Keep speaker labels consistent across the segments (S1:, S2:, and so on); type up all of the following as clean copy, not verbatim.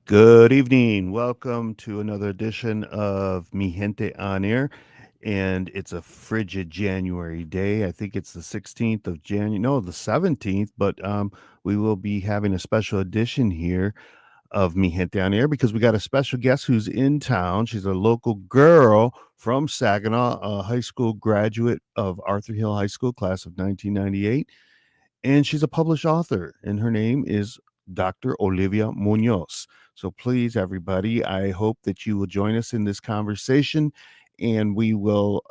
S1: Good evening. Welcome to another edition of Mi Gente on Air. And it's a frigid January day. I think it's the 16th of January. No, the 17th. But we will be having a special edition here of Mi Gente on Air because we got a special guest who's in town. She's a local girl from Saginaw, a high school graduate of Arthur Hill High School, class of 1998, and she's a published author, and her name is Dr. Olivia Munoz. So please, everybody, I hope that you will join us in this conversation, and we will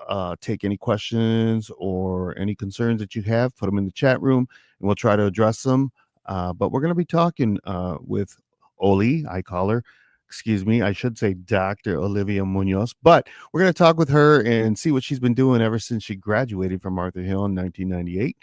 S1: take any questions or any concerns that you have, put them in the chat room, and we'll try to address them. But we're going to be talking with Oli, I call her. Excuse me, I should say Dr. Olivia Munoz, but we're going to talk with her and see what she's been doing ever since she graduated from Arthur Hill in 1998,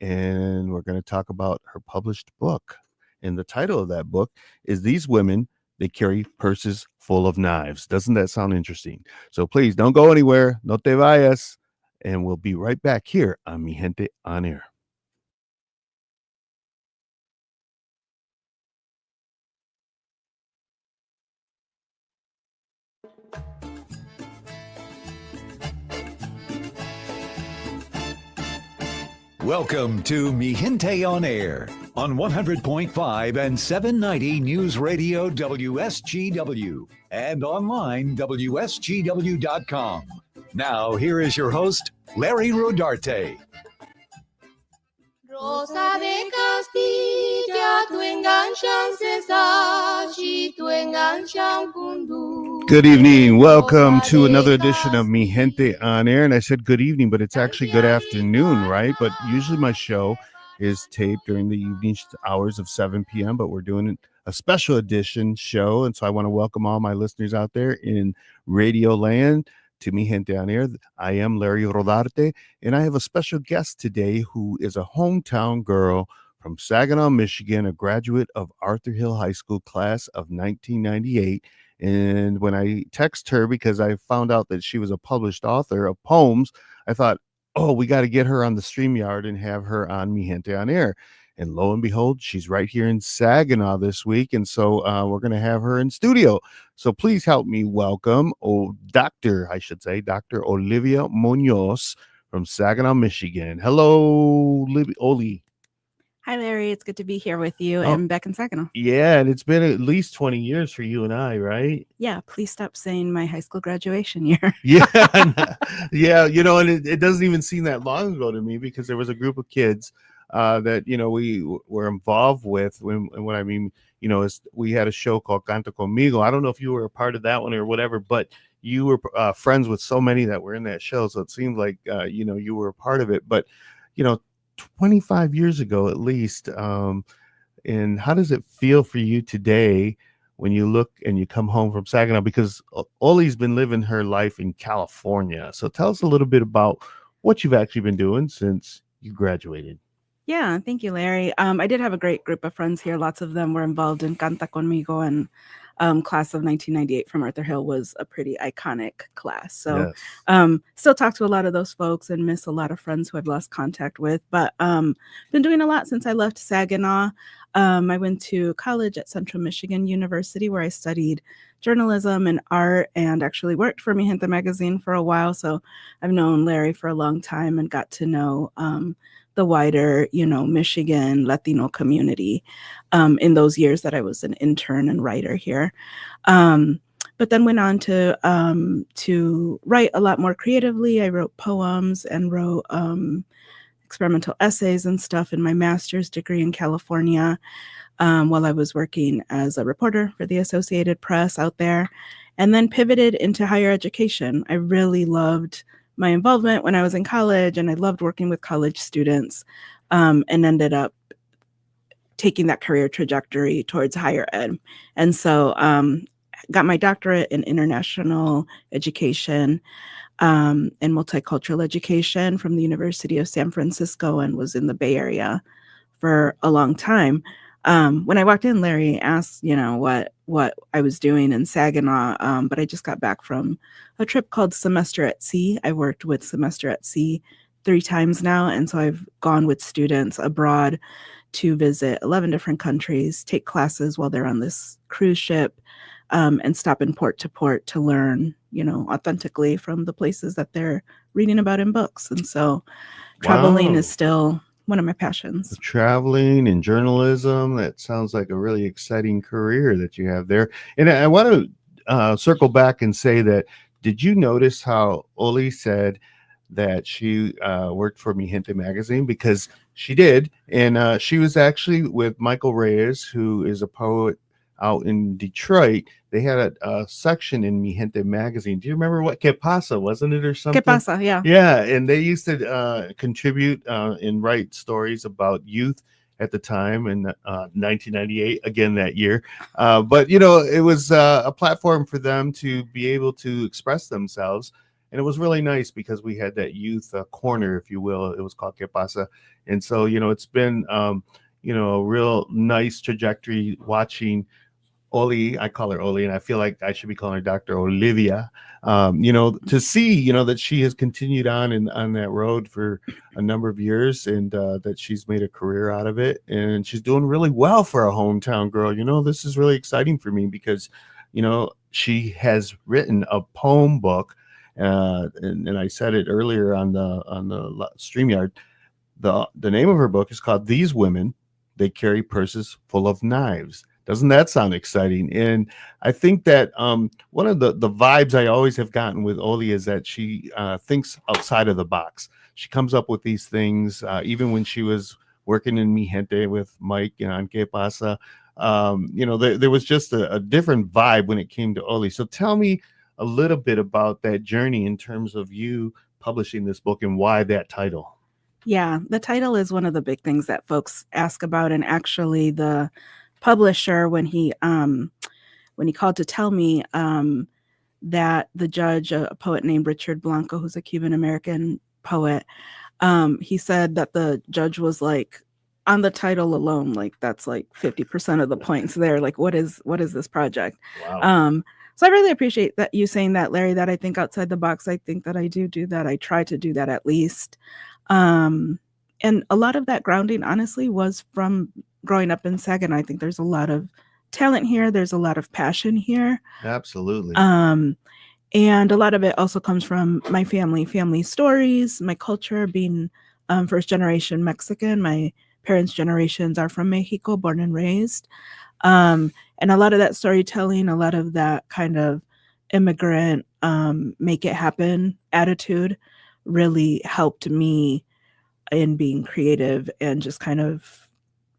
S1: and we're going to talk about her published book. And the title of that book is These Women, They Carry Purses Full of Knives. Doesn't that sound interesting? So please don't go anywhere. No te vayas. And we'll be right back here on Mi Gente on Air.
S2: Welcome to Mi Gente on Air on 100.5 and 790 News Radio WSGW and online WSGW.com. Now, here is your host, Larry Rodarte.
S3: Rosa de Castilla, tu enganchan César, y tu enganchan Kundu.
S1: Good evening. Welcome to another edition of Mi Gente on Air. And I said good evening, but it's actually good afternoon, right? But usually my show is taped during the evening hours of 7 p.m., but we're doing a special edition show. And so I want to welcome all my listeners out there in Radio Land to Mi Gente on Air. I am Larry Rodarte, and I have a special guest today who is a hometown girl from Saginaw, Michigan, a graduate of Arthur Hill High School, class of 1998. And when I text her, because I found out that she was a published author of poems, I thought, oh, we got to get her on the StreamYard and have her on Mi Gente on Air. And lo and behold, she's right here in Saginaw this week. And so we're going to have her in studio. So please help me welcome Dr. Olivia Munoz from Saginaw, Michigan. Hello, Oli.
S4: Hi, Larry. It's good to be here with you and back in Saginaw.
S1: Yeah, and it's been at least 20 years for you and I, right?
S4: Yeah, please stop saying my high school graduation year.
S1: Yeah, yeah, and it doesn't even seem that long ago to me because there was a group of kids that, we were involved with. And what I mean, is we had a show called Canta Conmigo. I don't know if you were a part of that one or whatever, but you were friends with so many that were in that show. So it seemed like, you were a part of it. But, 25 years ago at least. And how does it feel for you today when you look and you come home from Saginaw? Because Oli's been living her life in California. So tell us a little bit about what you've actually been doing since you graduated.
S4: Yeah, thank you, Larry. I did have a great group of friends here. Lots of them were involved in Canta Conmigo, and class of 1998 from Arthur Hill was a pretty iconic class. So
S1: Yes.
S4: Still talk to a lot of those folks and miss a lot of friends who I've lost contact with. But been doing a lot since I left Saginaw. I went to college at Central Michigan University where I studied journalism and art and actually worked for Mi Gente magazine for a while. So I've known Larry for a long time and got to know the wider, Michigan Latino community in those years that I was an intern and writer here. But then went on to write a lot more creatively. I wrote poems and wrote experimental essays and stuff in my master's degree in California while I was working as a reporter for the Associated Press out there, and then pivoted into higher education. I really loved my involvement when I was in college, and I loved working with college students, and ended up taking that career trajectory towards higher ed. And so got my doctorate in international education and multicultural education from the University of San Francisco, and was in the Bay Area for a long time. When I walked in, Larry asked, what I was doing in Saginaw, but I just got back from a trip called Semester at Sea. I worked with Semester at Sea 3 times now, and so I've gone with students abroad to visit 11 different countries, take classes while they're on this cruise ship, and stop in port to port to learn, authentically from the places that they're reading about in books. And so traveling is
S1: Wow.
S4: still one of my passions.
S1: Traveling and journalism. That sounds like a really exciting career that you have there. And I want to circle back and say that, did you notice how Oli said that she worked for Mi Gente magazine? Because she did. And she was actually with Michael Reyes, who is a poet out in Detroit. They had a section in Mi Gente magazine. Do you remember what Que Pasa, wasn't it, or
S4: ¿Qué
S1: something?
S4: pasa? Yeah.
S1: Yeah, and they used to contribute and write stories about youth at the time in 1998, again that year. But it was a platform for them to be able to express themselves, and it was really nice because we had that youth corner, if you will. It was called Que Pasa, and so it's been a real nice trajectory watching Oli. I call her Oli, and I feel like I should be calling her Dr. Olivia. To see, that she has continued on that road for a number of years, and that she's made a career out of it, and she's doing really well for a hometown girl. This is really exciting for me because, she has written a poem book, and I said it earlier on the StreamYard. The name of her book is called These Women, They Carry Purses Full of Knives. Doesn't that sound exciting? And I think that one of the vibes I always have gotten with Oli is that she thinks outside of the box. She comes up with these things, even when she was working in Mi Gente with Mike and on Que Pasa. There was just a different vibe when it came to Oli. So tell me a little bit about that journey in terms of you publishing this book and why that title.
S4: Yeah, the title is one of the big things that folks ask about, and actually the publisher, when he called to tell me that the judge, a poet named Richard Blanco, who's a Cuban American poet, he said that the judge was like, on the title alone, like that's like 50% of the points there. Like, what is this project?
S1: Wow.
S4: So I really appreciate that you saying that, Larry, that I think outside the box. I think that I do that. I try to do that at least. And a lot of that grounding, honestly, was from growing up in Saginaw. I think there's a lot of talent here. There's a lot of passion here.
S1: Absolutely.
S4: And a lot of it also comes from my family stories, my culture, being first generation Mexican. My parents' generations are from Mexico, born and raised. And a lot of that storytelling, a lot of that kind of immigrant, make it happen attitude really helped me in being creative and just kind of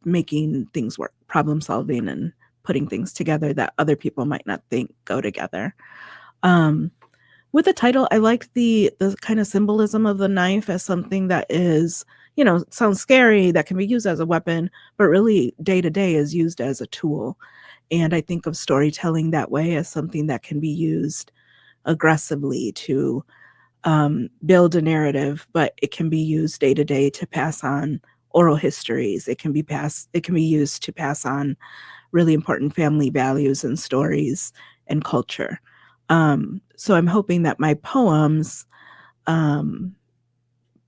S4: making things work, problem solving and putting things together that other people might not think go together. With the title, I liked the kind of symbolism of the knife as something that is, sounds scary, that can be used as a weapon, but really day to day is used as a tool. And I think of storytelling that way, as something that can be used aggressively to build a narrative, but it can be used day to day to pass on oral histories. It can be used to pass on really important family values and stories and culture. So I'm hoping that my poems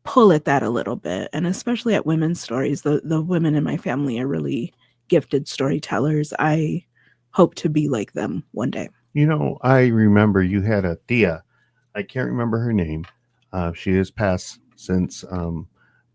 S4: pull at that a little bit, and especially at women's stories. The women in my family are really gifted storytellers. I hope to be like them one day.
S1: I remember you had a tia. I can't remember her name. She has passed since,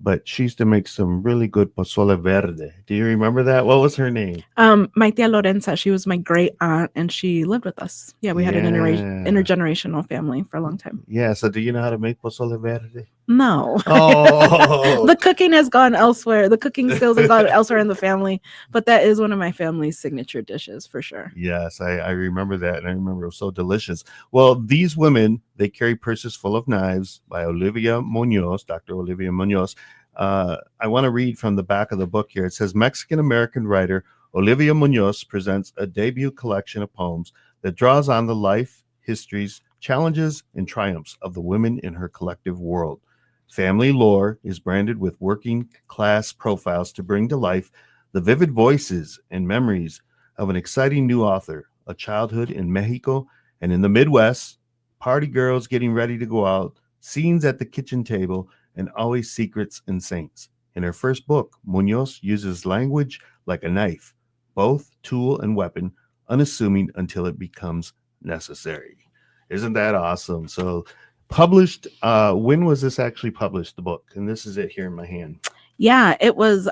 S1: but she used to make some really good pozole verde. Do you remember that? What was her name?
S4: My tia Lorenza, she was my great aunt, and she lived with us. Yeah, we had an intergenerational family for a long time.
S1: Yeah, so do you know how to make pozole verde?
S4: No.
S1: Oh.
S4: The cooking has gone elsewhere. The cooking skills have gone elsewhere in the family, but that is one of my family's signature dishes for sure.
S1: Yes, I remember that, and I remember it was so delicious. Well, These Women, They Carry Purses Full of Knives by Olivia Munoz, Dr. Olivia Munoz. I want to read from the back of the book here. It says, Mexican-American writer Olivia Munoz presents a debut collection of poems that draws on the life, histories, challenges, and triumphs of the women in her collective world. Family lore is branded with working class profiles to bring to life the vivid voices and memories of an exciting new author, a childhood in Mexico and in the Midwest, party girls getting ready to go out, scenes at the kitchen table, and always secrets and saints. In her first book, Munoz uses language like a knife, both tool and weapon, unassuming until it becomes necessary. Isn't that awesome? So, published, when was this actually published, the book? And this is it here in my hand.
S4: Yeah, it was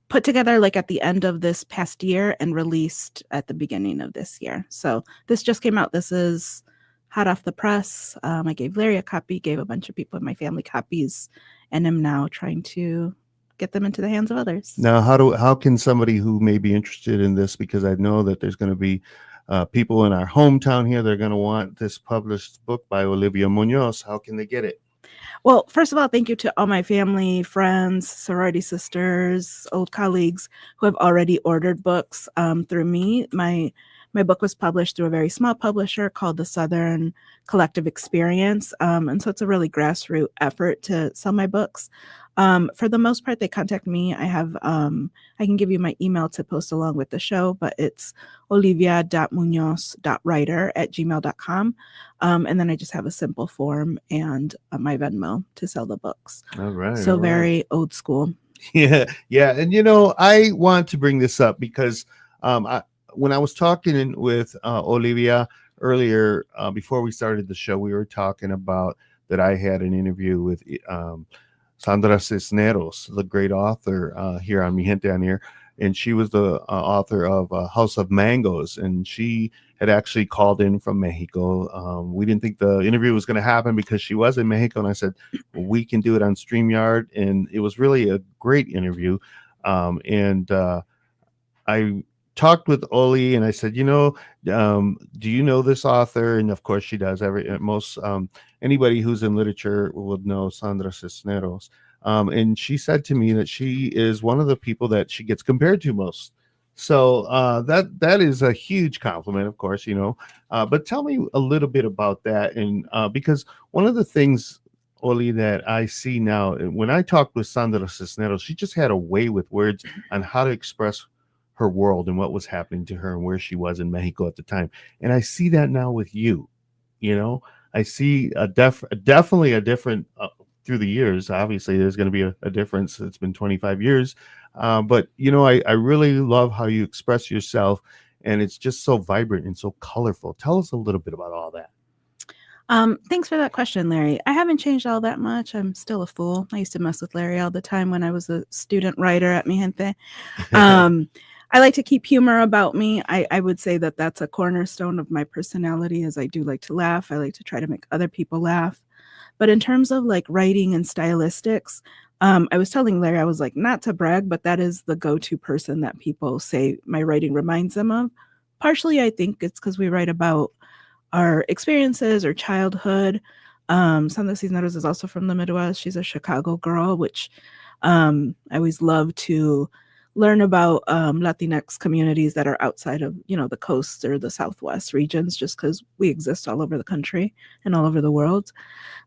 S4: put together like at the end of this past year and released at the beginning of this year. So this just came out. This is hot off the press. I gave Larry a copy, gave a bunch of people in my family copies, and am now trying to get them into the hands of others.
S1: Now, how can somebody who may be interested in this, because I know that there's going to be people in our hometown here that are going to want this published book by Olivia Munoz, how can they get it?
S4: Well, first of all, thank you to all my family, friends, sorority sisters, old colleagues who have already ordered books through me. My book was published through a very small publisher called the Southern Collective Experience. And so it's a really grassroots effort to sell my books. For the most part, they contact me. I can give you my email to post along with the show, but it's olivia.munoz.writer@gmail.com. And then I just have a simple form and my Venmo to sell the books.
S1: All right.
S4: So
S1: all right.
S4: very old school.
S1: Yeah. And I want to bring this up because when I was talking with Olivia earlier, before we started the show, we were talking about that I had an interview with Sandra Cisneros, the great author here on Mi Gente on Air. And she was the author of House of Mangoes. And she had actually called in from Mexico. We didn't think the interview was going to happen because she was in Mexico. And I said, well, we can do it on StreamYard. And it was really a great interview. I talked with Oli and I said, do you know this author? And of course she does. Anybody who's in literature would know Sandra Cisneros. And she said to me that she is one of the people that she gets compared to most. So that is a huge compliment, of course, but tell me a little bit about that. And because one of the things, Oli, that I see now, when I talked with Sandra Cisneros, she just had a way with words on how to express her world and what was happening to her and where she was in Mexico at the time. And I see that now with you. I see definitely a different through the years. Obviously, there's going to be a difference. It's been 25 years. But, I really love how you express yourself, and it's just so vibrant and so colorful. Tell us a little bit about all that.
S4: Thanks for that question, Larry. I haven't changed all that much. I'm still a fool. I used to mess with Larry all the time when I was a student writer at Mi Gente. I like to keep humor about me. I would say that that's a cornerstone of my personality, as I do like to laugh. I like to try to make other people laugh. But in terms of like writing and stylistics, I was telling Larry, I was like, not to brag, but that is the go-to person that people say my writing reminds them of. Partially, I think it's because we write about our experiences or childhood. Sandra Cisneros is also from the Midwest. She's a Chicago girl, which I always love to learn about Latinx communities that are outside of, the coast or the Southwest regions, just because we exist all over the country and all over the world.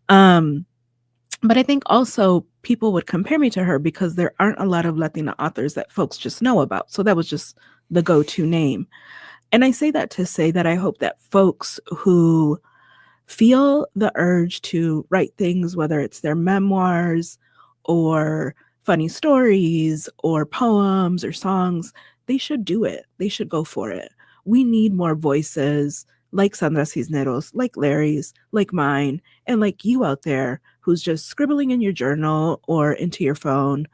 S4: But I think also people would compare me to her because there aren't a lot of Latina authors that folks just know about. So that was just the go-to name. And I say that to say that I hope that folks who feel the urge to write things, whether it's their memoirs or funny stories or poems or songs, they should do it. They should go for it. We need more voices like Sandra Cisneros, like Larry's, like mine, and like you out there who's just scribbling in your journal or into your phone.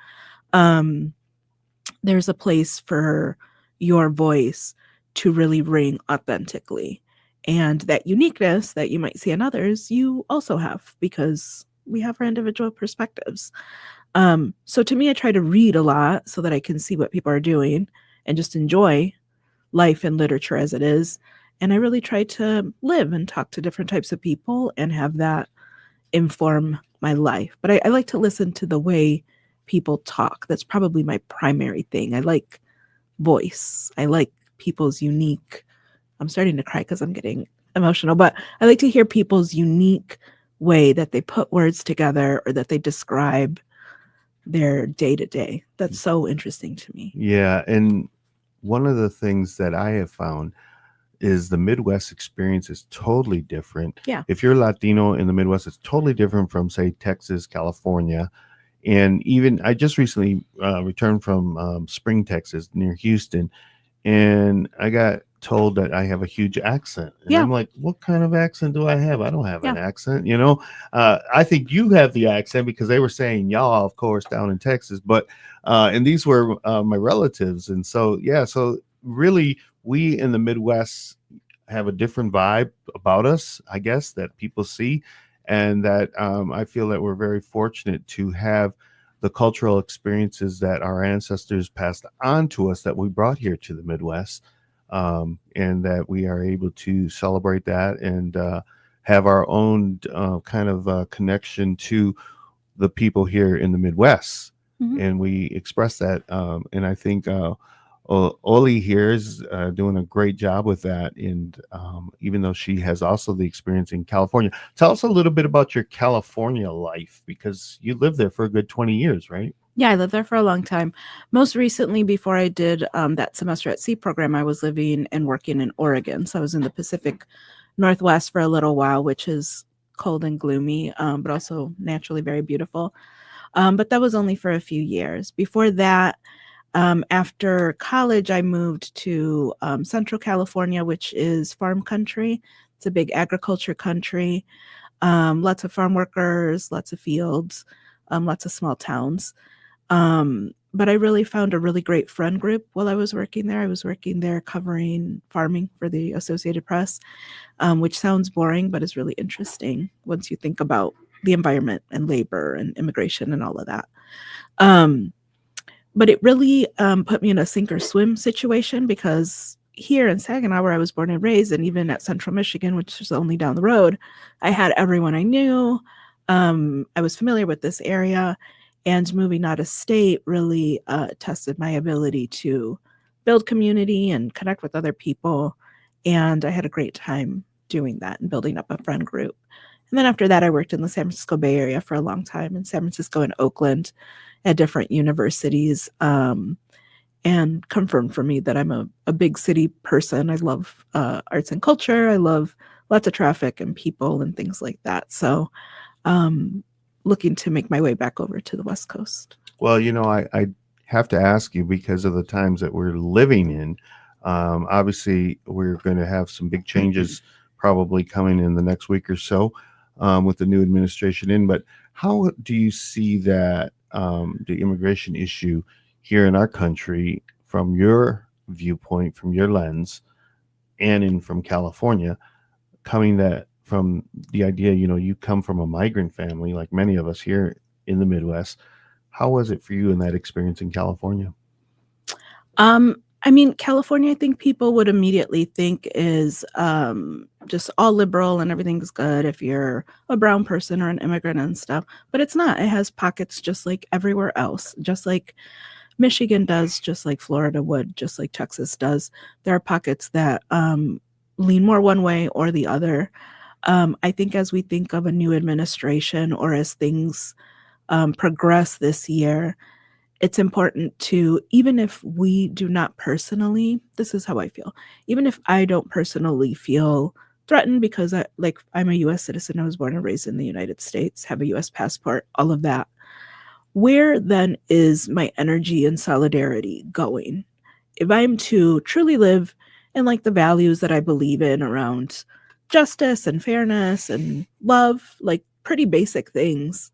S4: There's a place for your voice to really ring authentically. And that uniqueness that you might see in others, you also have, because we have our individual perspectives. So to me, I try to read a lot so that I can see what people are doing and just enjoy life and literature as it is. And I really try to live and talk to different types of people and have that inform my life. But I like to listen to the way people talk. That's probably my primary thing. I like voice. I like people's unique. I'm starting to cry because I'm getting emotional, but I like to hear people's unique way that they put words together or that they describe their day to day. That's so interesting to me.
S1: Yeah. And one of the things that I have found is the Midwest experience is totally different.
S4: Yeah.
S1: If you're Latino in the Midwest, it's totally different from, say, Texas, California. And even I just recently returned from Spring, Texas, near Houston, and I got told that I have a huge accent. And
S4: Yeah,
S1: I'm like, what kind of accent do I have? I don't have
S4: yeah.
S1: an accent, you know. I think you have the accent because they were saying y'all, of course, down in Texas, but and these were my relatives. And so, yeah, so really, we in the Midwest have a different vibe about us, I guess, that people see. And that I feel that we're very fortunate to have the cultural experiences that our ancestors passed on to us that we brought here to the Midwest, and that we are able to celebrate that and have our own kind of connection to the people here in the Midwest.
S4: Mhm.
S1: And we express that. And I think Oli here is doing a great job with that. And even though she has also the experience in California, tell us a little bit about your California life because you lived there for a good 20 years, right?
S4: Yeah, I lived there for a long time. Most recently, before I did that semester at sea program, I was living and working in Oregon. So I was in the Pacific Northwest for a little while, which is cold and gloomy, but also naturally very beautiful. But that was only for a few years. Before that, after college, I moved to Central California, which is farm country. It's a big agriculture country, lots of farm workers, lots of fields, lots of small towns. But I really found a really great friend group while I was working there. I was working there covering farming for the Associated Press, which sounds boring, but is really interesting once you think about the environment and labor and immigration and all of that. Um, but it really put me in a sink or swim situation because here in Saginaw, where I was born and raised, and even at Central Michigan, which is only down the road, I had everyone I knew. I was familiar with this area, and moving out of state really tested my ability to build community and connect with other people. And I had a great time doing that and building up a friend group. And then after that, I worked in the San Francisco Bay Area for a long time in San Francisco and Oakland at different universities, and confirmed for me that I'm a big city person. I love arts and culture. I love lots of traffic and people and things like that. So um, looking to make my way back over to the West Coast.
S1: Well, I have to ask you because of the times that we're living in. Obviously, we're going to have some big changes probably coming in the next week or so with the new administration in. But how do you see that the immigration issue here in our country from your viewpoint, from your lens, and in from California, coming that from the idea, you come from a migrant family like many of us here in the Midwest. How was it for you in that experience in California?
S4: I mean, California, I think people would immediately think is just all liberal and everything's good if you're a brown person or an immigrant and stuff. But it's not. It has pockets just like everywhere else, just like Michigan does, just like Florida would, just like Texas does. There are pockets that lean more one way or the other. I think as we think of a new administration or as things progress this year, it's important to, even if we do not personally, this is how I feel, even if I don't personally feel threatened because I'm a US citizen, I was born and raised in the United States, have a US passport, all of that. Where then is my energy and solidarity going? If I'm to truly live in like the values that I believe in around justice and fairness and love, like pretty basic things,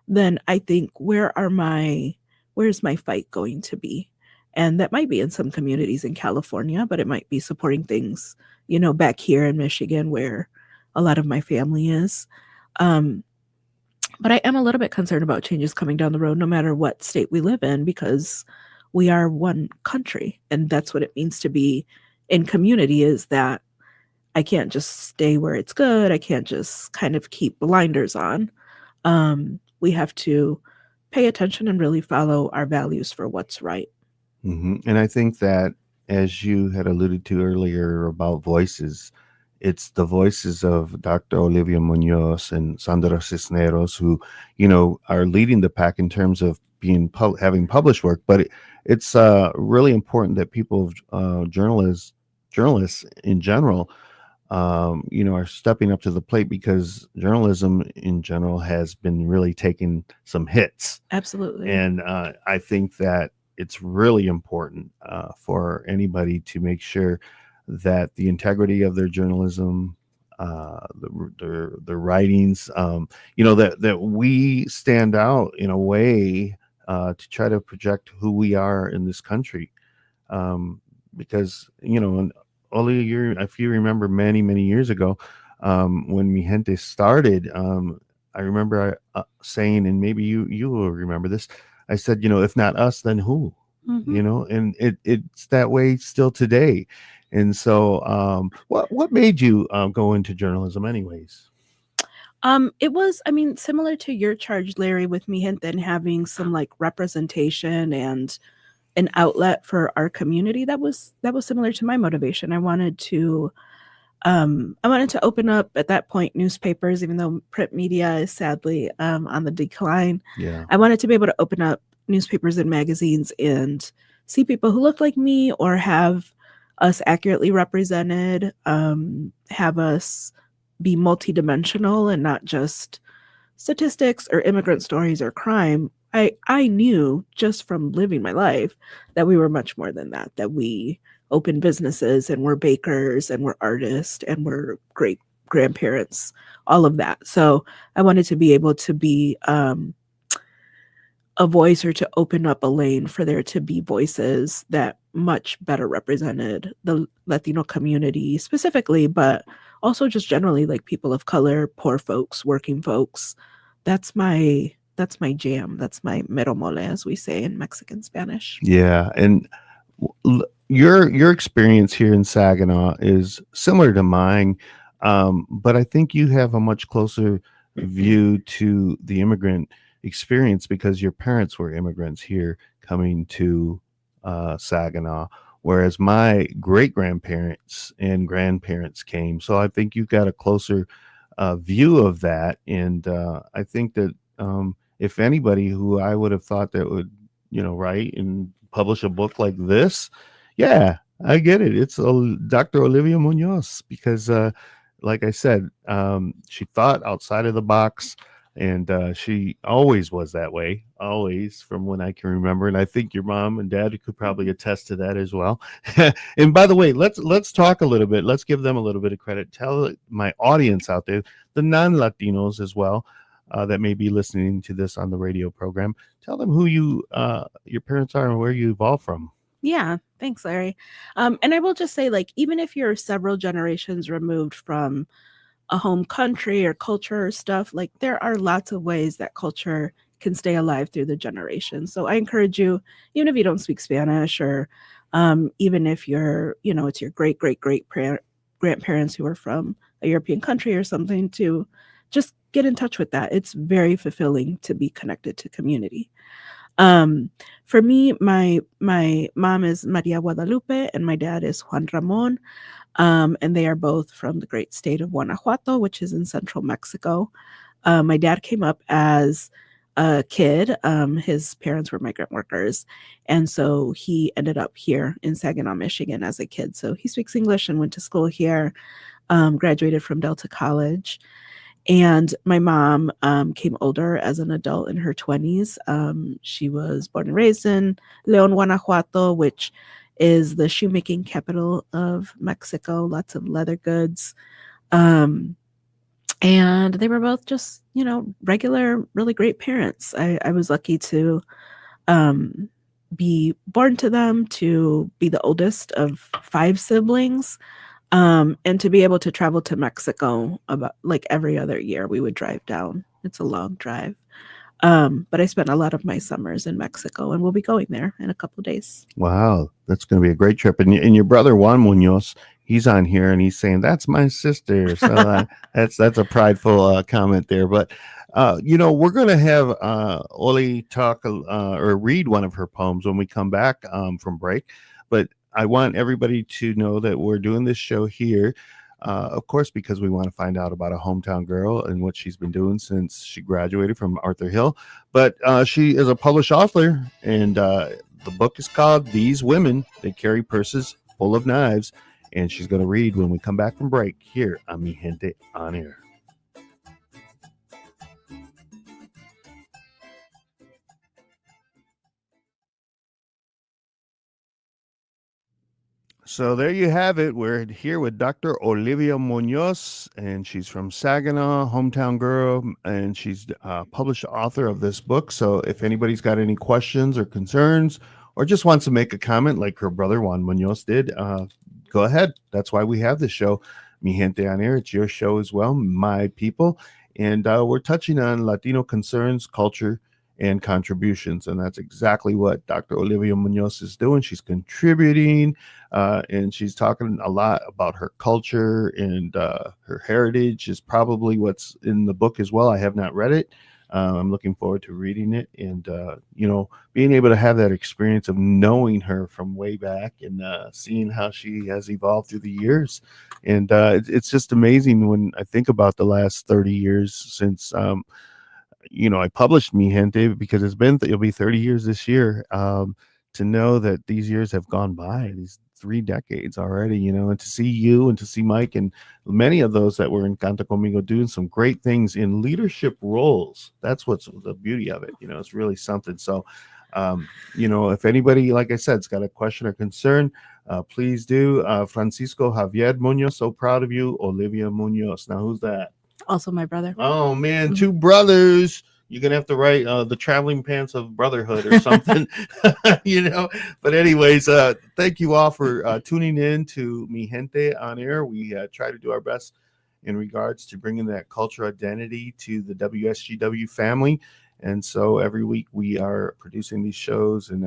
S4: then I think where's my fight going to be? And that might be in some communities in California, but it might be supporting things, back here in Michigan where a lot of my family is. Um, but I am a little bit concerned about changes coming down the road, no matter what state we live in, because we are one country. And that's what it means to be in community, is that I can't just stay where it's good. I can't just kind of keep blinders on. We have to pay attention and really follow our values for what's right.
S1: And I think that, as you had alluded to earlier about voices, it's the voices of Dr. Olivia Munoz and Sandra Cisneros who, are leading the pack in terms of having published work. But it's really important that people, journalists in general, are stepping up to the plate because journalism in general has been really taking some hits.
S4: Absolutely.
S1: And I think that it's really important for anybody to make sure that the integrity of their journalism, their writings, that we stand out in a way to try to project who we are in this country. um, because and only a year, if you remember, many years ago, when Mi Gente started, I remember saying, and maybe you will remember this. I said, if not us, then who?
S4: Hmm.
S1: And it's that way still today. And so, what made you go into journalism, anyways?
S4: It was, I mean, similar to your charge, Larry, with me and then having some like representation and an outlet for our community. That was similar to my motivation. I wanted to open up at that point newspapers, even though print media is sadly on the decline.
S1: Yeah.
S4: I wanted to be able to open up newspapers and magazines and see people who look like me or have us accurately represented, have us be multidimensional and not just statistics or immigrant stories or crime. I knew just from living my life that we were much more than that, that we open businesses and we're bakers and we're artists and we're great grandparents, all of that. So I wanted to be able to be a voice or to open up a lane for there to be voices that much better represented the Latino community specifically, but also just generally like people of color, poor folks, working folks. That's my jam. That's my mero mole, as we say in Mexican Spanish.
S1: Yeah, and your experience here in Saginaw is similar to mine, but I think you have a much closer view to the immigrant experience because your parents were immigrants here coming to Saginaw, whereas my great grandparents and grandparents came. So I think you got a closer view of that, and I think that if anybody who I would have thought that would write and publish a book like this, yeah, I get it. It's Dr. Olivia Munoz because, like I said, she thought outside of the box, and she always was that way, always from when I can remember. And I think your mom and dad could probably attest to that as well. And by the way, let's talk a little bit. Let's give them a little bit of credit. Tell my audience out there, the non-Latinos as well, that may be listening to this on the radio program. Tell them who your parents are and where you evolved from.
S4: Yeah, thanks, Larry. And I will just say, like, even if you're several generations removed from a home country or culture or stuff, like, there are lots of ways that culture can stay alive through the generations. So I encourage you, even if you don't speak Spanish or even if it's your great grandparents who are from a European country or something, to just get in touch with that. It's very fulfilling to be connected to community. For me, my mom is Maria Guadalupe and my dad is Juan Ramon. And they are both from the great state of Guanajuato, which is in central Mexico. My dad came up as a kid. His parents were migrant workers. And so he ended up here in Saginaw, Michigan as a kid. So he speaks English and went to school here, graduated from Delta College. And my mom came older as an adult in her 20s. She was born and raised in León, Guanajuato, which is the shoemaking capital of Mexico, lots of leather goods. And they were both just, regular, really great parents. I was lucky to be born to them, to be the oldest of 5 siblings. And to be able to travel to Mexico about like every other year, we would drive down. It's a long drive. But I spent a lot of my summers in Mexico and we'll be going there in a couple of days.
S1: Wow, that's going to be a great trip. And your brother Juan Munoz, he's on here and he's saying that's my sister. So that's a prideful comment there. But we're going to have Oli talk or read one of her poems when we come back from break. But I want everybody to know that we're doing this show here, of course, because we want to find out about a hometown girl and what she's been doing since she graduated from Arthur Hill. But she is a published author, and the book is called These Women. They Carry Purses Full of Knives. and she's going to read when we come back from break here on Mi Gente on Air. So there you have it. We're here with Dr. Olivia Munoz, and she's from Saginaw, hometown girl, and she's a published author of this book. So if anybody's got any questions or concerns, or just wants to make a comment like her brother Juan Munoz did, go ahead. That's why we have this show, Mi Gente on Air. It's your show as well, my people. And we're touching on Latino concerns, culture, and contributions. And that's exactly what Dr. Olivia Munoz is doing. She's contributing, and she's talking a lot about her culture and her heritage is probably what's in the book as well. I have not read it. I'm looking forward to reading it and, being able to have that experience of knowing her from way back and seeing how she has evolved through the years. And it's just amazing when I think about the last 30 years since, I published Mi Gente, because it'll be 30 years this year. To know that these years have gone by, these 3 decades already, and to see you and to see Mike and many of those that were in Canta Conmigo doing some great things in leadership roles. That's what's the beauty of it. It's really something. So, if anybody, like I said, has got a question or concern, please do. Francisco Javier Munoz, so proud of you. Olivia Munoz. Now, who's that?
S4: Also my brother.
S1: Oh man, 2 brothers. You're gonna have to write the traveling pants of brotherhood or something, But anyways, thank you all for tuning in to Mi Gente on Air. We try to do our best in regards to bringing that cultural identity to the WSGW family, and so every week we are producing these shows, and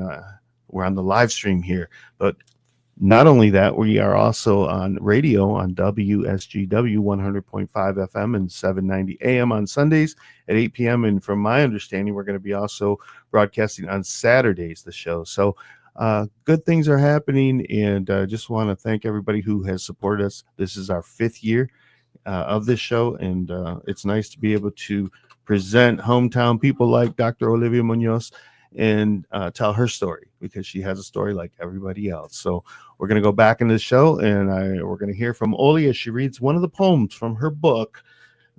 S1: we're on the live stream here, but. Not only that, we are also on radio on WSGW 100.5 FM and 790 AM on Sundays at 8 p.m. And from my understanding, we're going to be also broadcasting on Saturdays, the show. So good things are happening, and just want to thank everybody who has supported us. This is our 5th year of this show, and it's nice to be able to present hometown people like Dr. Olivia Munoz and tell her story, because she has a story like everybody else. So we're going to go back into the show, and we're going to hear from Oli as she reads one of the poems from her book.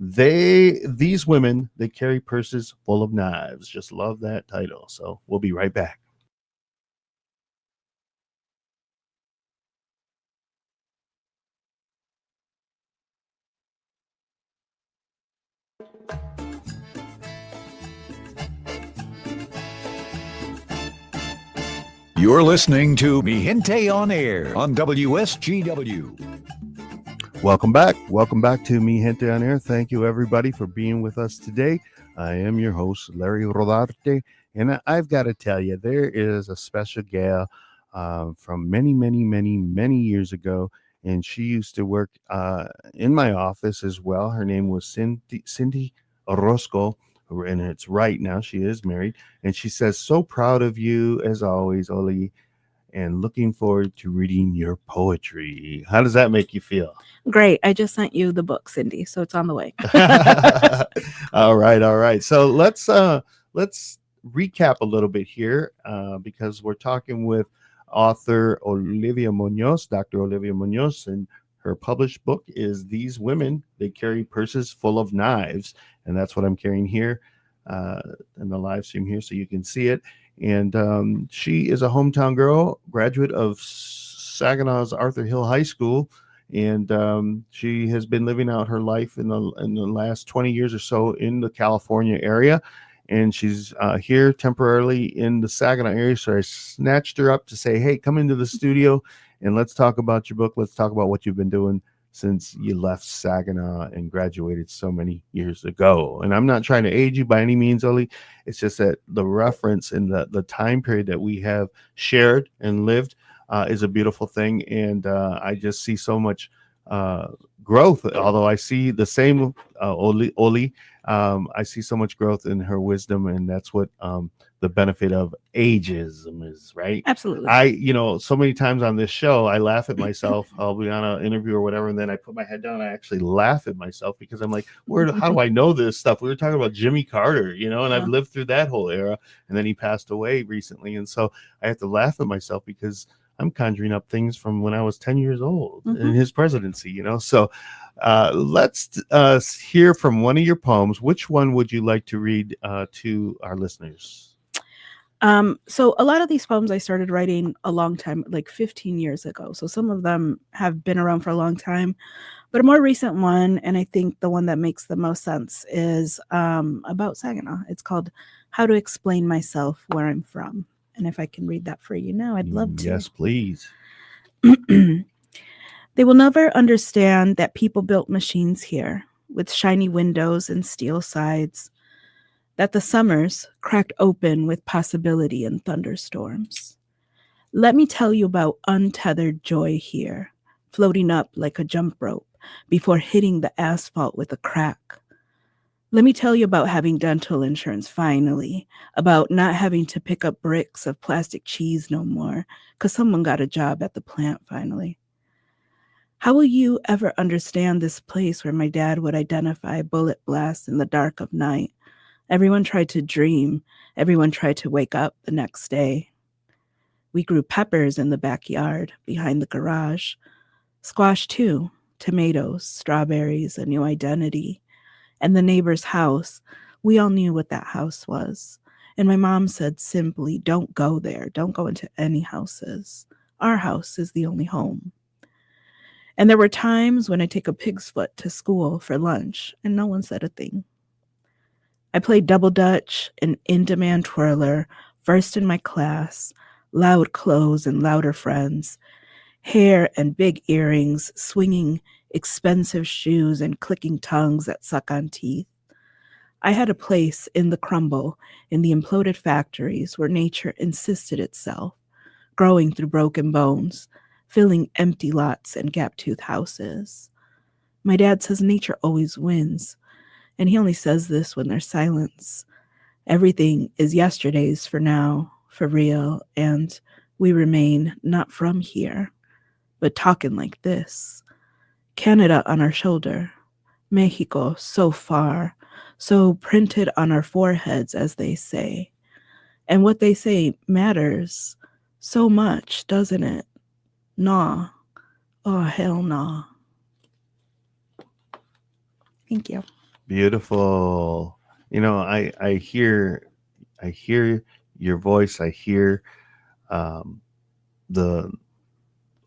S1: These women, they carry purses full of knives. Just love that title. So we'll be right back.
S2: You're listening to Mi Gente on Air on WSGW.
S1: Welcome back. Welcome back to Mi Gente on Air. Thank you, everybody, for being with us today. I am your host, Larry Rodarte, and I've got to tell you, there is a special gal from many, many, many, many years ago, and she used to work in my office as well. Her name was Cindy Orozco, and it's right now. She is married, and she says, "So proud of you as always, Oli, and looking forward to reading your poetry." How does that make you feel?
S4: Great. I just sent you the book, Cindy, so it's on the way.
S1: All right. So let's recap a little bit here, because we're talking with author Olivia Munoz, Dr. Olivia Munoz, and her published book is These Women, They Carry Purses Full of Knives. And that's what I'm carrying here in the live stream here, so you can see it. And she is a hometown girl, graduate of Saginaw's Arthur Hill High School. And she has been living out her life in the last 20 years or so in the California area. And she's here temporarily in the Saginaw area. So I snatched her up to say, hey, come into the studio and let's talk about your book. Let's talk about what you've been doing since you left Saginaw and graduated so many years ago. And I'm not trying to age you by any means, Oli. It's just that the reference and the time period that we have shared and lived is a beautiful thing. And I just see so much growth, although I see the same Oli. I see so much growth in her wisdom, and that's what the benefit of ageism is, right?
S4: Absolutely.
S1: So many times on this show, I laugh at myself. I'll be on an interview or whatever, and then I put my head down and I actually laugh at myself because I'm like, how do I know this stuff? We were talking about Jimmy Carter, and I've lived through that whole era, and then he passed away recently. And so I have to laugh at myself because I'm conjuring up things from when I was 10 years old in
S4: Mhm.
S1: his presidency, So let's hear from one of your poems. Which one would you like to read to our listeners?
S4: So a lot of these poems I started writing a long time, like 15 years ago. So some of them have been around for a long time, but a more recent one, and I think the one that makes the most sense, is about Saginaw. It's called "How to Explain Myself Where I'm From." And if I can read that for you now, I'd love to.
S1: Yes, please.
S4: They will never understand that people built machines here with shiny windows and steel sides, that the summers cracked open with possibility and thunderstorms. Let me tell you about untethered joy here, floating up like a jump rope before hitting the asphalt with a crack. Let me tell you about having dental insurance finally, about not having to pick up bricks of plastic cheese no more because someone got a job at the plant finally. How will you ever understand this place where my dad would identify bullet blasts in the dark of night? Everyone tried to dream. Everyone tried to wake up the next day. We grew peppers in the backyard behind the garage. Squash too. Tomatoes, strawberries, a new identity. And the neighbor's house. We all knew what that house was. And my mom said simply, don't go there. Don't go into any houses. Our house is the only home. And there were times when I take a pig's foot to school for lunch and no one said a thing. I played double dutch and in-demand twirler, first in my class, loud clothes and louder friends, hair and big earrings, swinging expensive shoes and clicking tongues that suck on teeth. I had a place in the crumble, in the imploded factories where nature insisted itself, growing through broken bones, filling empty lots and gap-toothed houses. My dad says nature always wins, and he only says this when there's silence. Everything is yesterday's for now, for real, and we remain not from here, but talking like this. Canada on our shoulder, Mexico so far, so printed on our foreheads, as they say. And what they say matters so much, doesn't it? Nah. Oh, hell nah. Thank you.
S1: Beautiful. I hear your voice. I hear um, the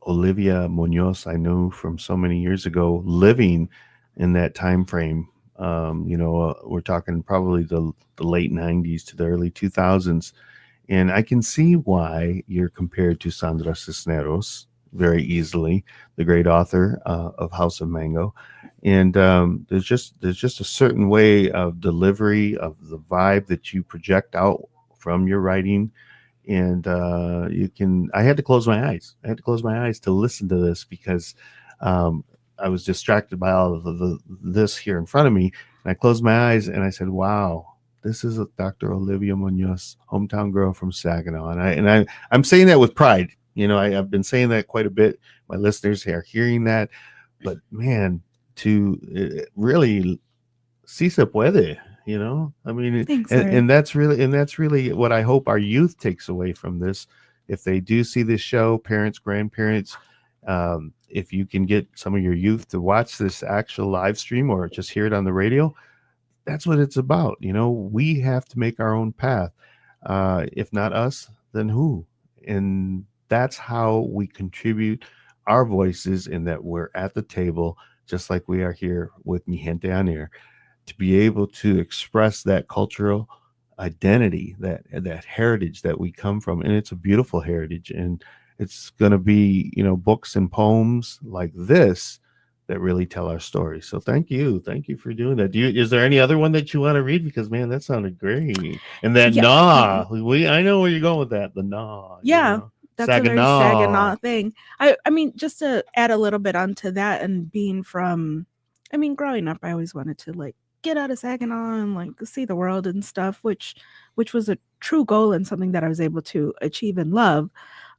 S1: Olivia Munoz I knew from so many years ago, living in that time frame. We're talking probably the late '90s to the early 2000s, and I can see why you're compared to Sandra Cisneros very easily, the great author of House of Mango. And there's just a certain way of delivery of the vibe that you project out from your writing, and you can. I had to close my eyes. I had to close my eyes to listen to this because um, I was distracted by all of this here in front of me, and I closed my eyes and I said, "Wow, this is a Dr. Olivia Munoz, hometown girl from Saginaw," I'm saying that with pride. I've been saying that quite a bit. My listeners are hearing that, but man, to really si se puede, I mean,
S4: Thanks,
S1: and,
S4: Eric.
S1: and that's really what I hope our youth takes away from this. If they do see this show, parents, grandparents, if you can get some of your youth to watch this actual live stream or just hear it on the radio, that's what it's about. We have to make our own path. If not us, then who? And that's how we contribute our voices, in that we're at the table, just like we are here with Mi Gente on Air, to be able to express that cultural identity, that heritage that we come from. And it's a beautiful heritage. And it's going to be, books and poems like this that really tell our story. So thank you for doing that. Is there any other one that you want to read? Because man, that sounded great. And that
S4: Yeah.
S1: nah, I know where you're going with that. The nah,
S4: Yeah, that's a very
S1: Saginaw.
S4: Saginaw thing. I mean, just to add a little bit onto that, and being from, I mean, growing up, I always wanted to like get out of Saginaw and like see the world and stuff, which was a true goal and something that I was able to achieve and love.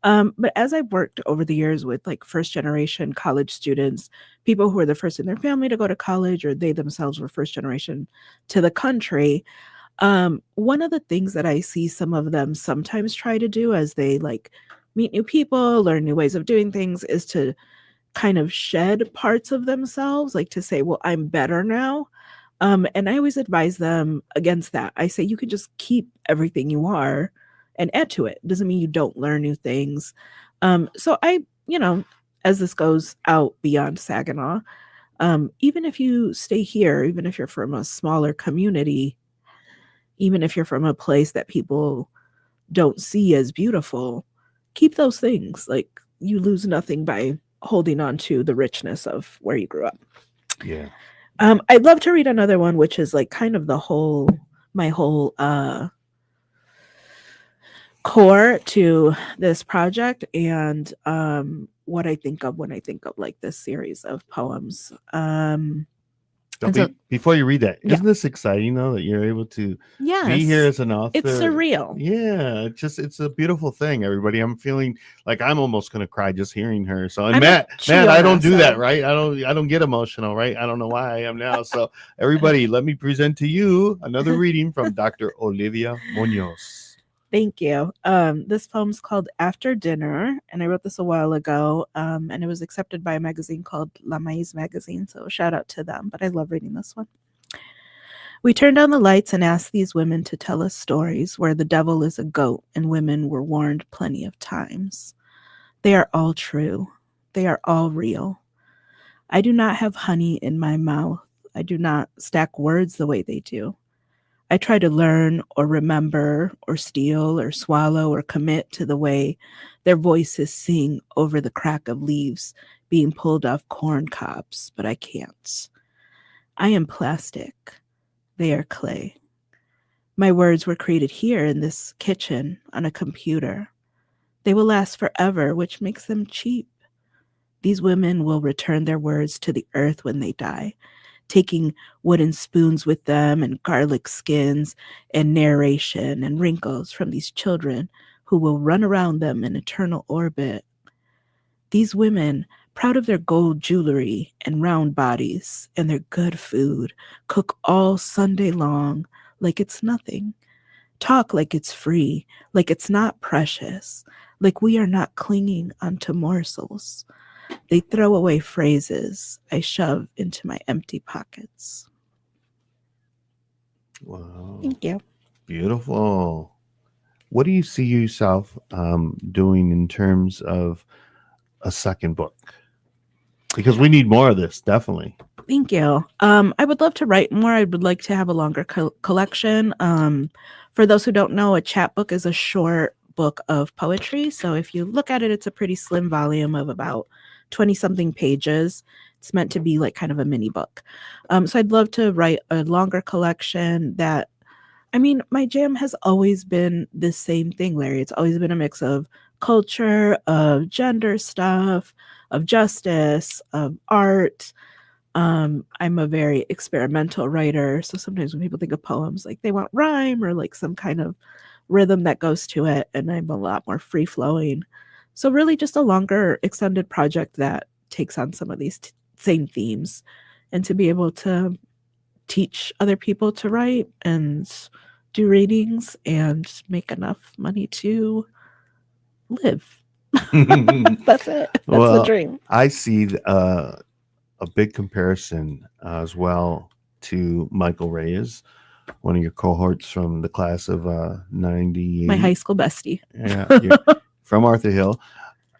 S4: But as I've worked over the years with like first generation college students, people who were the first in their family to go to college, or they themselves were first generation to the country, one of the things that I see some of them sometimes try to do as they like meet new people, learn new ways of doing things, is to kind of shed parts of themselves, like to say, well, I'm better now. And I always advise them against that. I say you can just keep everything you are and add to it. Doesn't mean you don't learn new things. So as this goes out beyond Saginaw, even if you stay here, even if you're from a smaller community, even if you're from a place that people don't see as beautiful, keep those things. Like, you lose nothing by holding on to the richness of where you grew up.
S1: Yeah.
S4: I'd love to read another one, which is like kind of my whole core to this project, and what I think of when I think of like this series of poems. And so,
S1: Before you read that,
S4: yeah,
S1: isn't this exciting though that you're able to be here
S4: yes,
S1: as an author?
S4: it's surreal.
S1: Yeah, it's a beautiful thing, everybody. I'm feeling like I'm almost gonna cry just hearing her. So, and
S4: I'm a
S1: Matt, I don't
S4: Chiona,
S1: do that,
S4: so
S1: right? I don't get emotional, right? I don't know why I am now. So, everybody, let me present to you another reading from Dr. Olivia Munoz.
S4: thank you. This poem's called After Dinner, and I wrote this a while ago, and it was accepted by a magazine called La Maíz Magazine, so shout out to them, but I love reading this one. We turned on the lights and asked these women to tell us stories where the devil is a goat and women were warned plenty of times. They are all true. They are all real. I do not have honey in my mouth. I do not stack words the way they do. I try to learn or remember or steal or swallow or commit to the way their voices sing over the crack of leaves being pulled off corn cobs, but I can't. I am plastic. They are clay. My words were created here in this kitchen on a computer. They will last forever, which makes them cheap. These women will return their words to the earth when they die, taking wooden spoons with them and garlic skins and narration and wrinkles from these children who will run around them in eternal orbit. These women, proud of their gold jewelry and round bodies and their good food, cook all Sunday long like it's nothing. Talk like it's free, like it's not precious, like we are not clinging onto morsels. They throw away phrases I shove into my empty pockets.
S1: Wow.
S4: Thank you.
S1: Beautiful. What do you see yourself doing in terms of a second book? Because we need more of this, definitely.
S4: Thank you. I would love to write more. I would like to have a longer collection. For those who don't know, a chapbook is a short book of poetry. So if you look at it, it's a pretty slim volume of about 20 something pages. It's meant to be like kind of a mini book. So I'd love to write a longer collection that, I mean, my jam has always been the same thing, Larry. It's always been a mix of culture, of gender stuff, of justice, of art. I'm a very experimental writer. So sometimes when people think of poems, like they want rhyme or like some kind of rhythm that goes to it. And I'm a lot more free flowing. So really just a longer extended project that takes on some of these same themes, and to be able to teach other people to write and do readings and make enough money to live. That's it. That's the dream.
S1: I see a big comparison as well to Michael Reyes, one of your cohorts from the class of 98.
S4: My high school bestie.
S1: Yeah, from Arthur Hill.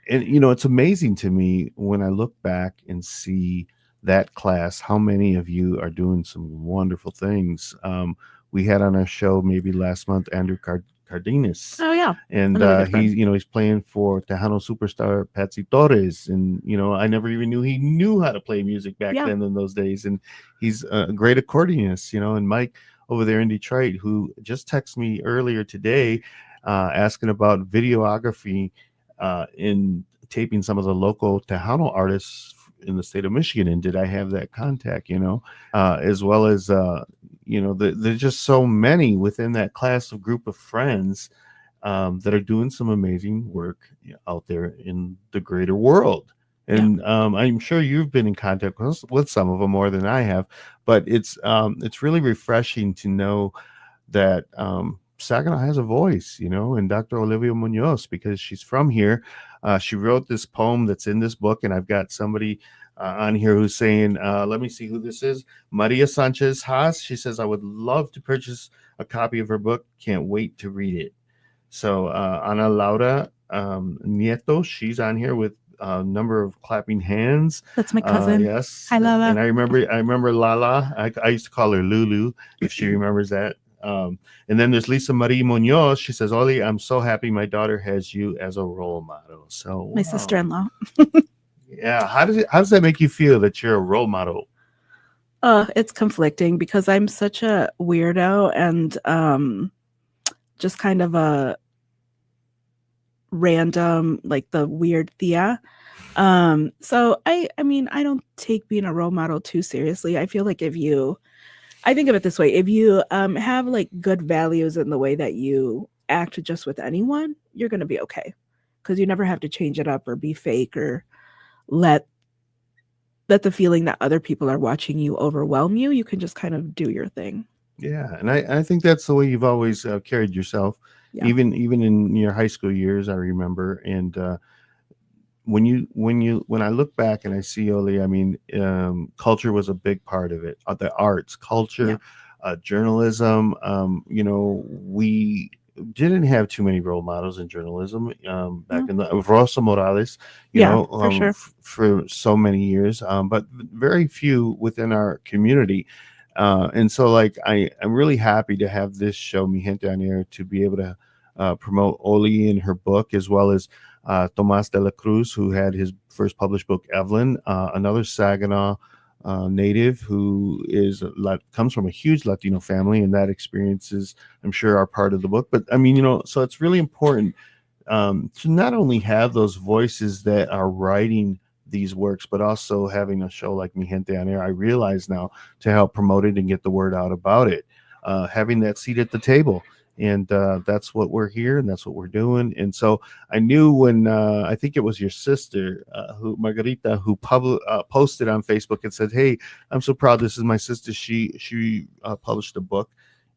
S1: And, it's amazing to me when I look back and see that class, how many of you are doing some wonderful things. We had on our show maybe last month, Andrew Cardenas.
S4: Oh yeah.
S1: And he's playing for Tejano superstar Patsy Torres. And, I never even knew he knew how to play music back then in those days. And he's a great accordionist, and Mike over there in Detroit, who just texted me earlier today asking about videography in taping some of the local Tejano artists in the state of Michigan. And did I have that contact, as well as, there's just so many within that class of group of friends that are doing some amazing work out there in the greater world. And I'm sure you've been in contact with some of them more than I have, but it's really refreshing to know that Saginaw has a voice, and Dr. Olivia Munoz, because she's from here. She wrote this poem that's in this book, and I've got somebody on here who's saying, let me see who this is. Maria Sanchez Haas. She says, I would love to purchase a copy of her book. Can't wait to read it. So Ana Laura Nieto, she's on here with a number of clapping hands.
S4: That's my cousin.
S1: Yes,
S4: Hi, Lala.
S1: and I remember Lala. I used to call her Lulu, if she remembers that. And then there's Lisa Marie Munoz. She says, Oli, I'm so happy my daughter has you as a role model. So
S4: My
S1: wow.
S4: sister-in-law.
S1: Yeah, how does that make you feel that you're a role model?
S4: It's conflicting because I'm such a weirdo and just kind of a random, like the weird Thea. So I mean, I don't take being a role model too seriously. I feel like I think of it this way, if you have like good values in the way that you act just with anyone, you're going to be okay, because you never have to change it up or be fake or let the feeling that other people are watching you overwhelm you. You can just kind of do your thing.
S1: Yeah, and I think that's the way you've always carried yourself,
S4: Yeah.
S1: even in your high school years. I remember, and when I look back and I see Oli, I mean, culture was a big part of it. The arts, culture, journalism. We didn't have too many role models in journalism back in the Rosa Morales,
S4: for sure.
S1: for so many years, but very few within our community. And so, like, I'm really happy to have this show, Mi Gente on Air, to be able to promote Oli in her book, as well as Tomas de la Cruz, who had his first published book, Evelyn, another Saginaw native who comes from a huge Latino family, and that experiences, I'm sure, are part of the book. But I mean, so it's really important to not only have those voices that are writing these works, but also having a show like Mi Gente on Air, I realize now, to help promote it and get the word out about it, having that seat at the table. And that's what we're here, and that's what we're doing. And so I knew when I think it was your sister, Margarita, who posted on Facebook and said, "Hey, I'm so proud. This is my sister. She published a book,"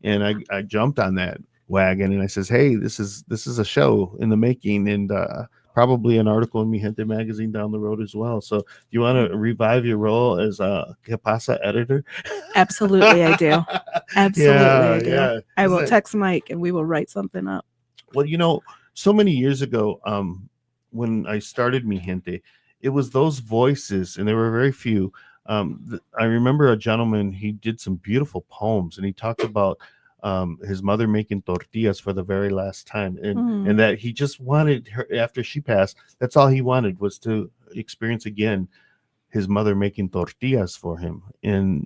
S1: and I jumped on that wagon, and I says, "Hey, this is a show in the making, and probably an article in Mi Gente magazine down the road as well." So, you want to revive your role as a Que Pasa editor?
S4: Absolutely, I do. Absolutely, I do.
S1: Yeah.
S4: I will text Mike and we will write something up.
S1: Well, so many years ago, when I started Mi Gente, it was those voices, and there were very few. I remember a gentleman, he did some beautiful poems, and he talked about his mother making tortillas for the very last time, and that he just wanted her, after she passed, that's all he wanted, was to experience again his mother making tortillas for him. And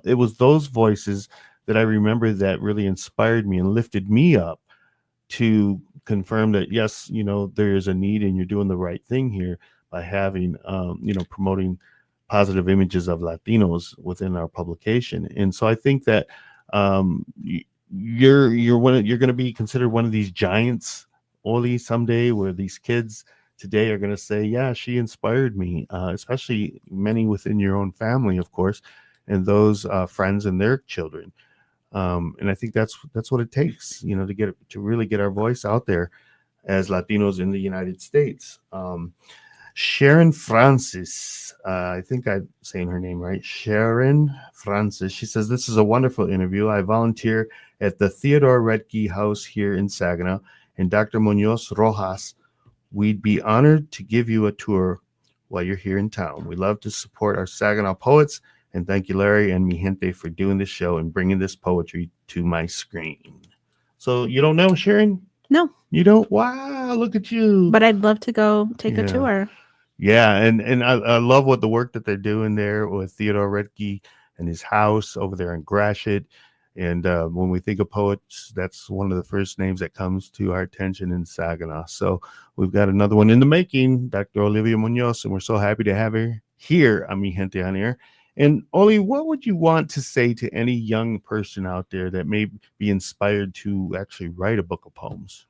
S1: it was those voices that I remember that really inspired me and lifted me up to confirm that, yes, there is a need, and you're doing the right thing here by having promoting positive images of Latinos within our publication. And so I think that you're going to be considered one of these giants, Oli, someday, where these kids today are going to say, yeah, she inspired me, especially many within your own family, of course, and those friends and their children. And I think that's what it takes, to really get our voice out there as Latinos in the United States. Sharon Francis, I think I'm saying her name right. Sharon Francis. She says, "This is a wonderful interview. I volunteer at the Theodore Redke House here in Saginaw, and Dr. Munoz Rojas, we'd be honored to give you a tour while you're here in town. We love to support our Saginaw poets, and thank you, Larry and Mi Gente, for doing this show and bringing this poetry to my screen." So you don't know Sharon?
S4: No.
S1: You don't? Wow, look at you.
S4: But I'd love to go take a tour.
S1: Yeah, and I love what the work that they're doing there with Theodore Redke and his house over there in Gratiot. And when we think of poets, that's one of the first names that comes to our attention in Saginaw. So we've got another one in the making, Dr. Olivia Munoz, and we're so happy to have her here on Mi Gente on Air. And Oli, what would you want to say to any young person out there that may be inspired to actually write a book of poems?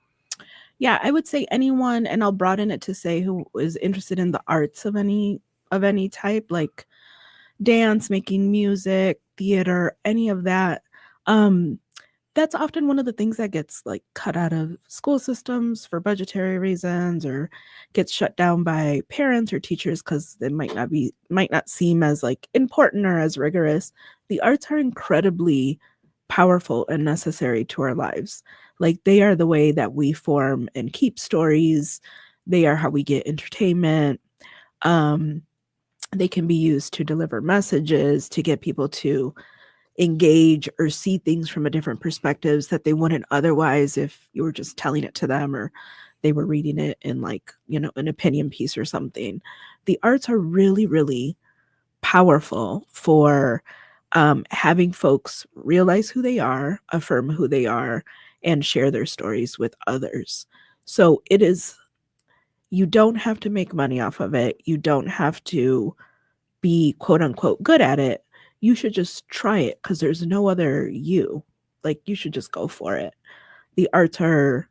S4: Yeah, I would say anyone, and I'll broaden it to say who is interested in the arts of any type, like dance, making music, theater, any of that. that's often one of the things that gets like cut out of school systems for budgetary reasons or gets shut down by parents or teachers because it might not seem as like important or as rigorous. The arts are incredibly powerful and necessary to our lives. Like they are the way that we form and keep stories. They are how we get entertainment. um they can be used to deliver messages, to get people to engage or see things from a different perspectives that they wouldn't otherwise if you were just telling it to them or they were reading it in like, an opinion piece or something. The arts are really, really powerful for having folks realize who they are, affirm who they are, and share their stories with others. So it is, you don't have to make money off of it. You don't have to be quote unquote good at it. You should just try it because there's no other you. Like you should just go for it. The arts are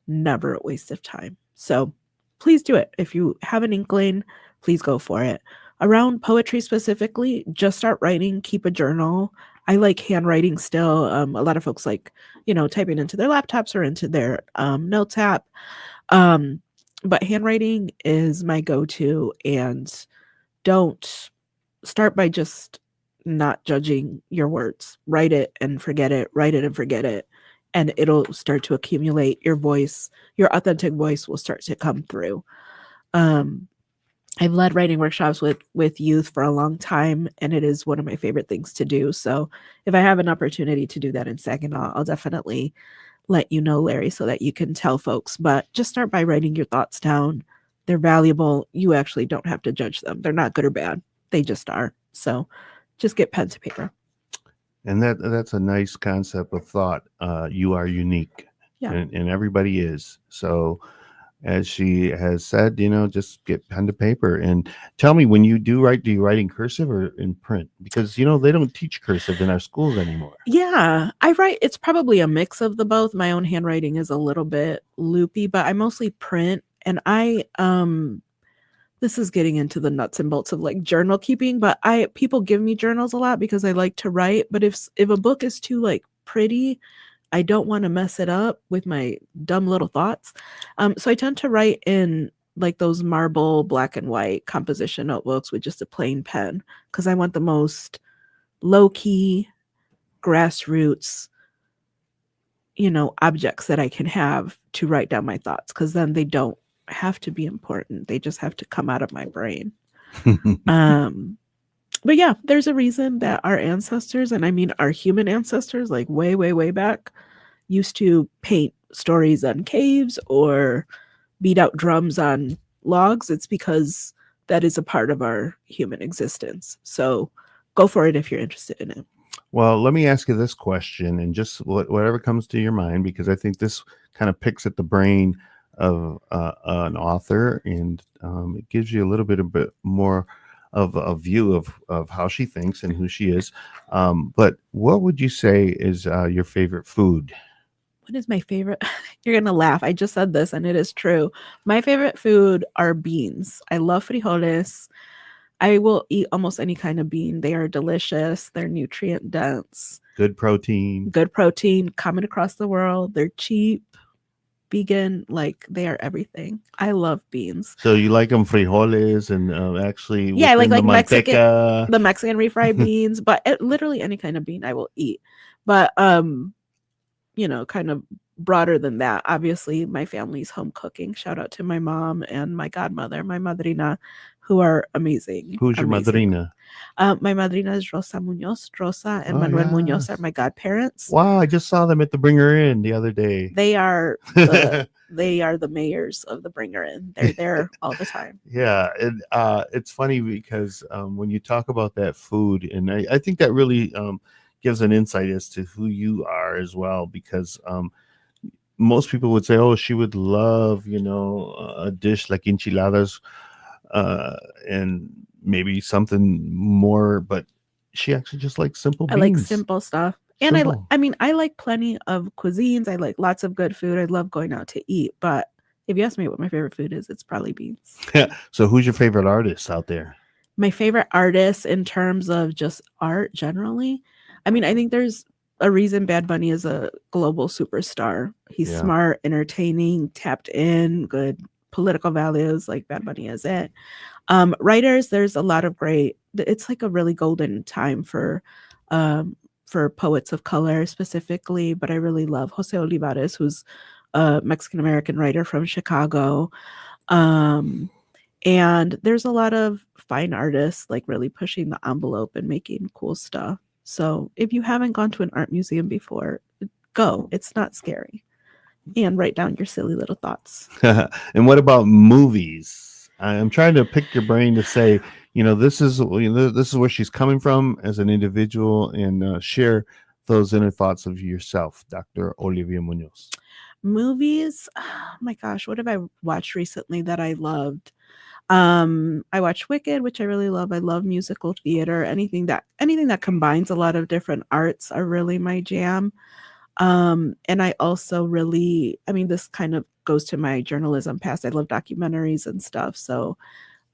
S4: never a waste of time. So please do it. If you have an inkling, please go for it. Around poetry specifically, just start writing, keep a journal. I like handwriting still. A lot of folks like, typing into their laptops or into their notes app. But handwriting is my go-to, and don't start by just not judging your words. Write it and forget it, write it and forget it. And it'll start to accumulate. Your voice, your authentic voice will start to come through. I've led writing workshops with youth for a long time, and it is one of my favorite things to do. So if I have an opportunity to do that in Saginaw, I'll definitely let you know, Larry, so that you can tell folks. But just start by writing your thoughts down. They're valuable. You actually don't have to judge them. They're not good or bad. They just are. So just get pen to paper.
S1: And that's a nice concept of thought. You are unique,
S4: Yeah.
S1: and everybody is. So, as she has said, just get pen to paper and tell me, when you do write, do you write in cursive or in print? Because they don't teach cursive in our schools anymore.
S4: Yeah, I write. It's probably a mix of the both. My own handwriting is a little bit loopy, but I mostly print. And I this is getting into the nuts and bolts of like journal keeping, but people give me journals a lot because I like to write. But if a book is too like pretty, I don't want to mess it up with my dumb little thoughts. So I tend to write in like those marble black and white composition notebooks with just a plain pen because I want the most low key, grassroots, objects that I can have to write down my thoughts, because then they don't have to be important. They just have to come out of my brain. But yeah, there's a reason that our ancestors, and I mean our human ancestors, like way, way, way back, used to paint stories on caves or beat out drums on logs. It's because that is a part of our human existence. So go for it if you're interested in it.
S1: Well, let me ask you this question, and just whatever comes to your mind, because I think this kind of picks at the brain of an author, and it gives you a little bit more of a view of how she thinks and who she is. But what would you say is your favorite food?
S4: What is my favorite? You're going to laugh. I just said this and it is true. My favorite food are beans. I love frijoles. I will eat almost any kind of bean. They are delicious. They're nutrient dense.
S1: Good protein.
S4: Good protein coming across the world. They're cheap, vegan, like they are everything. I love beans.
S1: So you like them frijoles and actually
S4: I like
S1: the
S4: Mexican,
S1: manteca.
S4: the Mexican refried beans, but literally any kind of bean I will eat. But kind of broader than that, obviously my family's home cooking. Shout out to my mom and my godmother, my madrina, who are amazing.
S1: Who's your madrina?
S4: My madrina is Rosa Munoz. Rosa and Manuel Munoz are my godparents.
S1: Wow, I just saw them at the Bring Her In the other day.
S4: They are the mayors of the Bring Her In. They're there all the time.
S1: Yeah, and it's funny because when you talk about that food, and I think that really gives an insight as to who you are as well, because most people would say, oh, she would love, a dish like enchiladas and maybe something more, but she actually just likes simple beans.
S4: I like simple stuff. And I like plenty of cuisines. I like lots of good food. I love going out to eat. But if you ask me what my favorite food is, it's probably beans.
S1: So who's your favorite artist out there?
S4: My favorite artist in terms of just art generally? I mean, I think there's a reason Bad Bunny is a global superstar. He's
S1: Yeah.
S4: smart, entertaining, tapped in, good political values, like Bad Bunny is it. Writers, there's a lot of great. It's like a really golden time for poets of color specifically. But I really love Jose Olivares, who's a Mexican American writer from Chicago. Um, and there's a lot of fine artists like really pushing the envelope and making cool stuff. So if you haven't gone to an art museum before, go. It's not scary. And write down your silly little thoughts.
S1: And what about movies? I'm trying to pick your brain to say, this is where she's coming from as an individual, and share those inner thoughts of yourself, Dr. Olivia Munoz.
S4: Movies, oh my gosh, what have I watched recently that I loved? I watched Wicked, which I really love. I love musical theater. Anything that combines a lot of different arts are really my jam. And I also really, this kind of goes to my journalism past. I love documentaries and stuff. So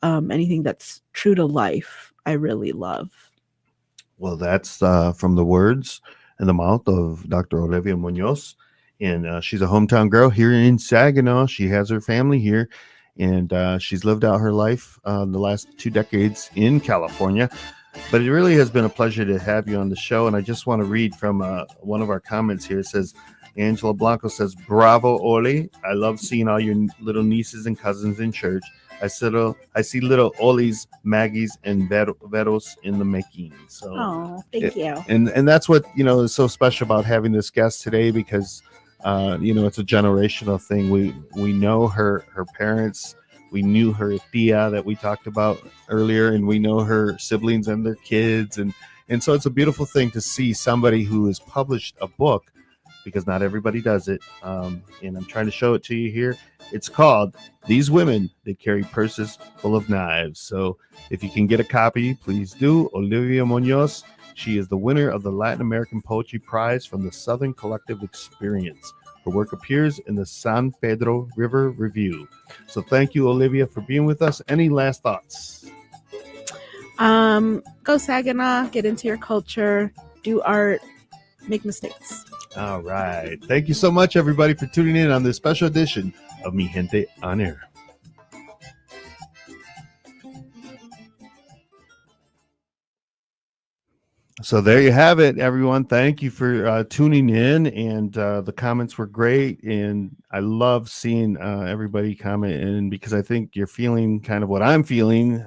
S4: anything that's true to life, I really love.
S1: Well, that's from the words and the mouth of Dr. Olivia Munoz. And she's a hometown girl here in Saginaw. She has her family here, and she's lived out her life the last 2 decades in California. But it really has been a pleasure to have you on the show. And I just want to read from one of our comments here. It says, Angela Blanco says, "Bravo, Oli. I love seeing all your little nieces and cousins in church. I see little Olis, Maggies, and Veros in the making." So,
S4: oh, thank you.
S1: And that's what is so special about having this guest today, because it's a generational thing. We know her parents. We knew her tia that we talked about earlier, and we know her siblings and their kids, and so it's a beautiful thing to see somebody who has published a book, because not everybody does it. And I'm trying to show it to you here. It's called "These Women, They Carry Purses Full of Knives." So if you can get a copy, please do. Olivia Munoz, she is the winner of the Latin American Poetry Prize from the Southern Collective Experience. Her work appears in the San Pedro River Review. So thank you, Olivia, for being with us. Any last thoughts?
S4: Go Saginaw, get into your culture, do art, make mistakes.
S1: All right. Thank you so much, everybody, for tuning in on this special edition of Mi Gente on Air. So there you have it, everyone. Thank you for tuning in, and the comments were great, and I love seeing everybody comment in, because I think you're feeling kind of what I'm feeling.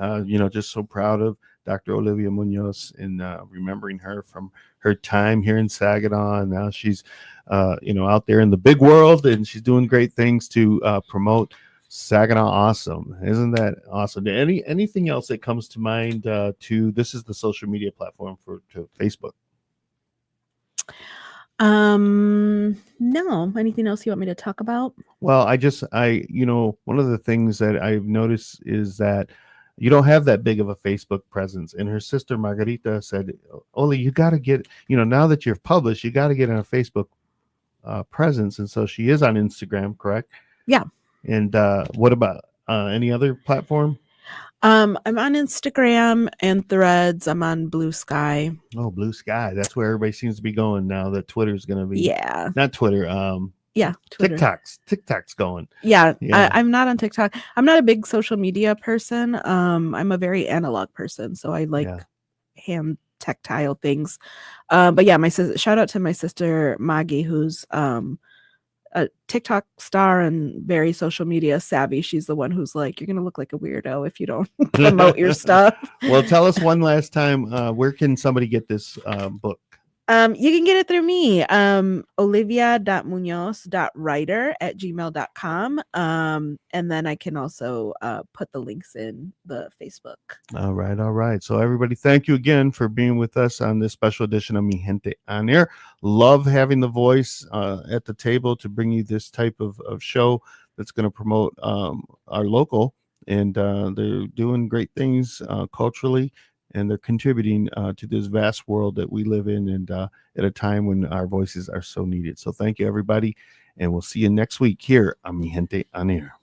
S1: Just so proud of Dr. Olivia Munoz, and remembering her from her time here in Saginaw, and now she's out there in the big world, and she's doing great things to promote Saginaw Awesome. Isn't that awesome? Anything else that comes to mind this is the social media platform to Facebook?
S4: No. Anything else you want me to talk about?
S1: Well, one of the things that I've noticed is that you don't have that big of a Facebook presence. And her sister Margarita said, "Oli, you got to get, now that you're published, you got to get on a Facebook presence." And so she is on Instagram, correct?
S4: Yeah.
S1: And what about any other platform?
S4: I'm on Instagram and Threads. I'm on Blue Sky.
S1: Oh, Blue Sky. That's where everybody seems to be going now that Twitter's going to be.
S4: Yeah.
S1: Not Twitter.
S4: Yeah. Twitter.
S1: TikTok's going.
S4: Yeah. I'm not on TikTok. I'm not a big social media person. I'm a very analog person. So I like hand tactile things. But yeah, shout out to my sister Maggie, who's a TikTok star and very social media savvy. She's the one who's like, "You're gonna look like a weirdo if you don't promote your stuff."
S1: Well, tell us one last time, where can somebody get this book?
S4: You can get it through me, olivia.munoz.writer@gmail.com. And then I can also put the links in the Facebook.
S1: All right. So everybody, thank you again for being with us on this special edition of Mi Gente on Air. Love having the voice at the table to bring you this type of show that's going to promote our local, and they're doing great things culturally, and they're contributing to this vast world that we live in, and at a time when our voices are so needed. So thank you, everybody, and we'll see you next week here on Mi Gente on Air.